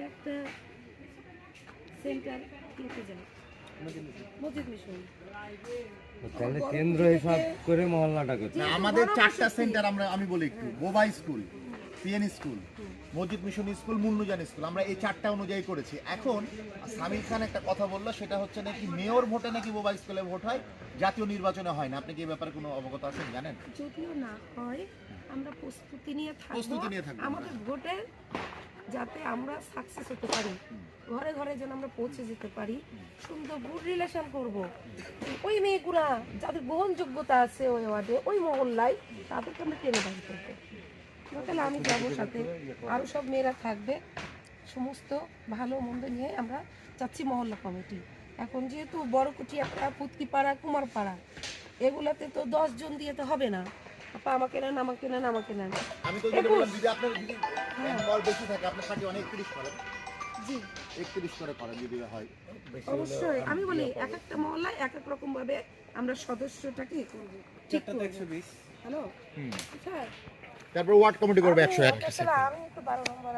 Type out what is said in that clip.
একটা সেন্টার কিনতে যাই, মসজিদ মিশন। তাহলে কেন্দ্র হিসাব করে মহল্লাটা করছে। আমাদের 4টা সেন্টার আমি বলি একটু, বোবা স্কুল, পিএন স্কুল, মসজিদ মিশন স্কুল, মুন্নুজান স্কুল, আমরা এই 4টা অনুযায়ী করেছি। এখন সামির খান একটা কথা বললো, সেটা হচ্ছে নাকি মেয়র ভোটে নাকি বোবা স্কুলে ভোট হয়, জাতীয় নির্বাচনে হয় না। আপনি কি এই ব্যাপারে কোনো অবগত আছেন, জানেন? যদিও না হয়, আমরা প্রস্তুতি নিয়ে থাকবো আমাদের ভোটে, যাতে আমরা সাকসেস হতে পারি, ঘরে ঘরে যেন আমরা পৌঁছে যেতে পারি, সুন্দর গুড রিলেশন করব। ওই মেয়েগুলা যাদের গ্রহণযোগ্যতা আছে ওই ওয়ার্ডে, ওই মহল্লায়, তাদেরকে আমরা টেনে বাড়ি করবো। তাহলে আমি যাবো সাথে, আরও সব মেয়েরা থাকবে, সমস্ত ভালো মন্দ নিয়ে আমরা যাচ্ছি মহল্লা কমিটি। এখন যেহেতু বড়কুটি একটা পুতকিপাড়া, কুমারপাড়া, এগুলাতে তো 10 জন দিয়ে তো হবে না। আপা আমাকে নেন, আমাকে নেন, আমাকে নেন। আমি তো যেটা বললাম, যদি আপনার যদি বল বেশি থাকে, আপনার পার্টি অনেক 31 করে, জি 31 করে করেন যদি হয়। অবশ্যই। আমি বলি এক একটা মহল্লায় এক এক রকম ভাবে আমরা সদস্যটাকে ঠিক করব। হ্যালো, স্যার তারপর ওয়ার্ড কমিটি করবে 101। আমি একটু 12 নম্বর